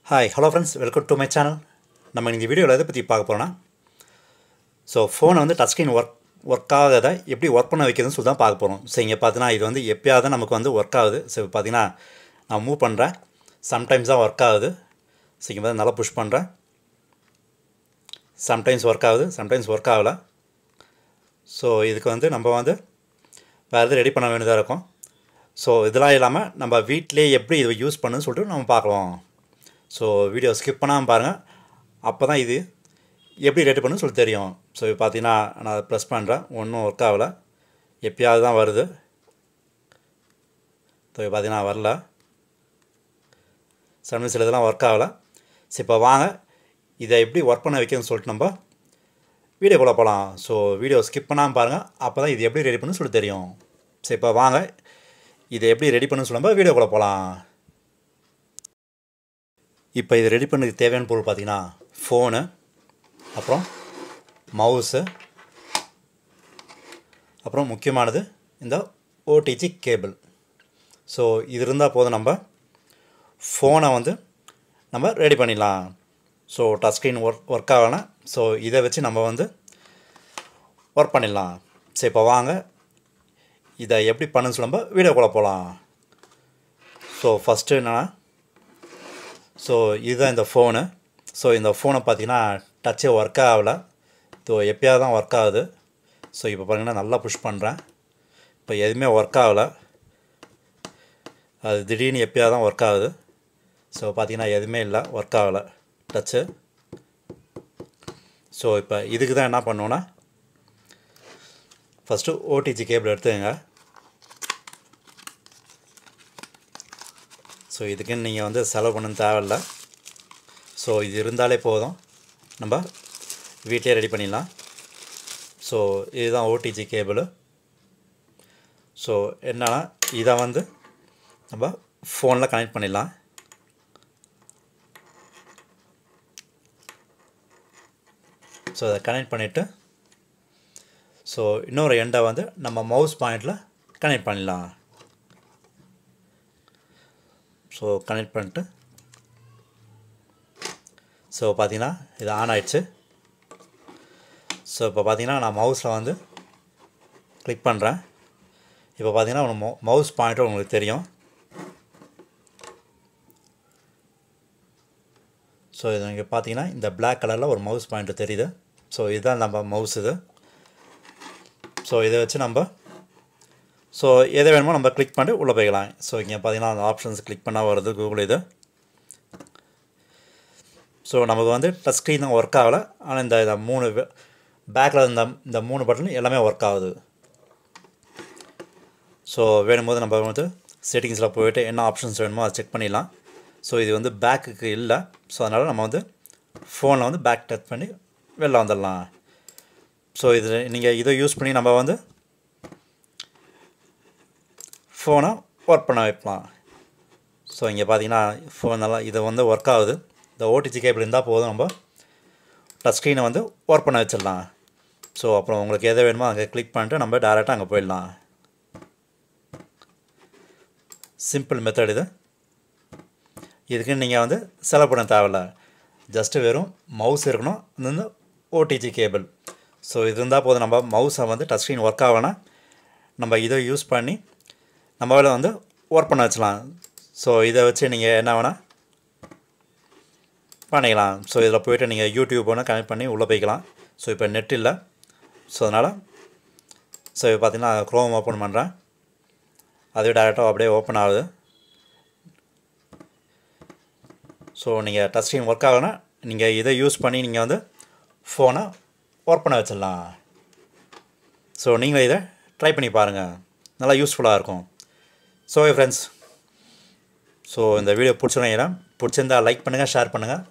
Hi, hello friends, welcome to my channel. நம்ம இந்த வீடியோவில் எதை பற்றி பார்க்க போகிறோன்னா ஃபோனை வந்து டச் ஸ்க்ரீன் ஒர்க் ஆகாத எப்படி ஒர்க் பண்ண வைக்கிறதுன்னு சொல்லி தான் பார்க்க போகிறோம். இங்கே பார்த்தீங்கன்னா இது வந்து எப்பயாவது தான் நமக்கு வந்து ஒர்க் ஆகுது. பார்த்தீங்கன்னா நான் மூவ் பண்ணுறேன், சம்டைம்ஸ் தான் ஒர்க் ஆகுது. இங்கே பார்த்து நல்லா புஷ் பண்ணுறேன், சம்டைம்ஸ் ஒர்க் ஆகுது, சம்டைம்ஸ் ஒர்க் ஆகலை. இதுக்கு வந்து நம்ம வந்து வேறு எதுவும் ரெடி பண்ண வேண்டியதாக இருக்கும். இதெல்லாம் இல்லாமல் நம்ம வீட்டிலே எப்படி இதை யூஸ் பண்ணுன்னு சொல்லிட்டு நம்ம பார்க்கலாம். வீடியோ ஸ்கிப் பண்ணாமல் பாருங்கள், அப்போ தான் இது எப்படி ரெடி பண்ணுன்னு சொல்லி தெரியும். இப்போ பார்த்தீங்கன்னா நான் அதை ப்ரெஸ் பண்ணுறேன், ஒன்றும் ஒர்க் ஆகலை, எப்பயாவது தான் வருது. பார்த்தீங்கன்னா வரல, சம்டைம்ஸ் சில இதெல்லாம் ஒர்க் ஆகலை. இப்போ வாங்க இதை எப்படி ஒர்க் பண்ண வைக்கணும்னு சொல்லிட்டு நம்ம வீடியோக்குள்ளே போகலாம். வீடியோ ஸ்கிப் பண்ணாமல் பாருங்கள், அப்போ தான் இது எப்படி ரெடி பண்ணுன்னு சொல்லி தெரியும். இப்போ வாங்க இதை எப்படி ரெடி பண்ணுன்னு சொல்லும்போது வீடியோக்குள்ளே போகலாம். இப்போ இது ரெடி பண்ணுறதுக்கு தேவையான பொருள் பார்த்திங்கன்னா ஃபோனு, அப்புறம் மவுஸு, அப்புறம் முக்கியமானது இந்த ஓடிஜி கேபிள். இது இருந்தால் போதும், நம்ம ஃபோனை வந்து நம்ம ரெடி பண்ணிடலாம். டச் ஸ்க்ரீன் ஒர்க் ஆகலாம். இதை வச்சு நம்ம வந்து ஒர்க் பண்ணிடலாம். இப்போ வாங்க இதை எப்படி பண்ணுன்னு சொல்லும்போது வீடியோக்குள்ளே போகலாம். ஃபஸ்ட்டு என்னென்னா இதுதான் இந்த ஃபோனு. இந்த ஃபோனை பார்த்திங்கன்னா டச்சே ஒர்க் ஆகலை, எப்பயாவது தான் ஒர்க் ஆகுது. இப்போ பாருங்கன்னா நல்லா புஷ் பண்ணுறேன், இப்போ எதுவுமே ஒர்க் ஆகலை, அது திடீர்னு எப்பயாவது தான் ஒர்க் ஆகுது. பார்த்திங்கன்னா எதுவுமே இல்லை, ஒர்க் ஆகலை டச்சு. இப்போ இதுக்கு தான் என்ன பண்ணுவோன்னா ஃபஸ்ட்டு ஓடிஜி கேபிள் எடுத்துக்கங்க. இதுக்குன்னு நீங்கள் வந்து செலவு பண்ண தேவையில்லை. இது இருந்தாலே போதும், நம்ம வீட்டிலே ரெடி பண்ணிடலாம். இதுதான் ஓடிஜி கேபிள். என்னென்னா இதை வந்து நம்ம ஃபோனில் கனெக்ட் பண்ணிடலாம். அதை கனெக்ட் பண்ணிவிட்டு இன்னொரு எண்டை வந்து நம்ம மவுஸ் பாயிண்டில் கனெக்ட் பண்ணிடலாம். கனெக்ட் பண்ணிட்டு பார்த்தீங்கன்னா இது ஆன் ஆகிடுச்சு. இப்போ பார்த்தீங்கன்னா நான் மவுஸில் வந்து கிளிக் பண்ணுறேன். இப்போ பார்த்தீங்கன்னா மவுஸ் பாயிண்ட்டும் உங்களுக்கு தெரியும். இது இங்கே பார்த்தீங்கன்னா இந்த பிளாக் கலரில் ஒரு மவுஸ் பாயிண்ட் தெரியுது. இதுதான் நம்ம மவுஸ் இது. இதை வச்சு நம்ம எதை வேணுமோ நம்ம கிளிக் பண்ணிட்டு உள்ளே போய்க்கலாம். இங்கே பார்த்தீங்கன்னா அந்த ஆப்ஷன்ஸ் கிளிக் பண்ணால் வருது கூகுள் இது. நமக்கு வந்து டச் ஸ்க்ரீன் தான் ஒர்க் ஆகலை, ஆனால் இந்த மூணு பேக்கில் இந்த மூணு பட்டன் எல்லாமே ஒர்க் ஆகுது. வேணும்போது நம்ம வந்து செட்டிங்ஸில் போய்ட்டு என்ன ஆப்ஷன்ஸ் வேணுமோ அதை செக் பண்ணிடலாம். இது வந்து பேக்குக்கு இல்லை, அதனால் நம்ம வந்து ஃபோனில் வந்து பேக் டச் பண்ணி வெளில வந்துடலாம். இது நீங்கள் இதை யூஸ் பண்ணி நம்ம வந்து ஃபோனை ஒர்க் பண்ண வைக்கலாம். இங்கே பார்த்தீங்கன்னா ஃபோன் நல்லா இது வந்து ஒர்க் ஆகுது. இந்த ஓடிஜி கேபிள் இருந்தால் போதும், நம்ம டச் ஸ்க்ரீனை வந்து ஒர்க் பண்ண வச்சிடலாம். அப்புறம் உங்களுக்கு எதை வேணுமோ அங்கே கிளிக் பண்ணிட்டு நம்ம டேரெக்டாக அங்கே போயிடலாம். சிம்பிள் மெத்தட் இது. இதுக்குன்னு நீங்கள் வந்து செலவு பண்ண தேவையில்லை, ஜஸ்ட்டு வெறும் மவுஸ் இருக்கணும், இந்த ஓடிஜி கேபிள். இது இருந்தால் போதும், நம்ம மவுஸை வந்து டச் ஸ்க்ரீன் ஒர்க் ஆகலைன்னா நம்ம இதை யூஸ் பண்ணி நம்மளால் வந்து ஒர்க் பண்ண வச்சலாம். இதை வச்சு நீங்கள் என்ன வேணால் பண்ணிக்கலாம். இதில் போய்ட்டு நீங்கள் யூடியூப் ஒன்று கனெக்ட் பண்ணி உள்ளே போய்க்கலாம். இப்போ நெட் இல்லை, அதனால் இப்போ பார்த்தீங்கன்னா க்ரோம் ஓப்பன் பண்ணுறேன், அதுவே டேரெக்டாக அப்படியே ஓப்பன் ஆகுது. நீங்கள் டச் ஸ்க்ரீன் ஒர்க் ஆகலைன்னா நீங்கள் இதை யூஸ் பண்ணி நீங்கள் வந்து ஃபோனை ஒர்க் பண்ண வச்சிடலாம். நீங்களும் இதை ட்ரை பண்ணி பாருங்கள், நல்லா யூஸ்ஃபுல்லாக இருக்கும். ஃப்ரெண்ட்ஸ், இந்த வீடியோ பிடிச்சிருந்தா லைக் பண்ணுங்கள், ஷேர் பண்ணுங்கள்,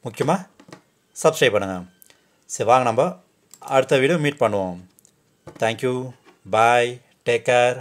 முக்கியமாக சப்ஸ்கிரைப் பண்ணுங்கள். வாங்க நம்ம அடுத்த வீடியோ மீட் பண்ணுவோம். தேங்க்யூ, பாய், டேக் கேர்.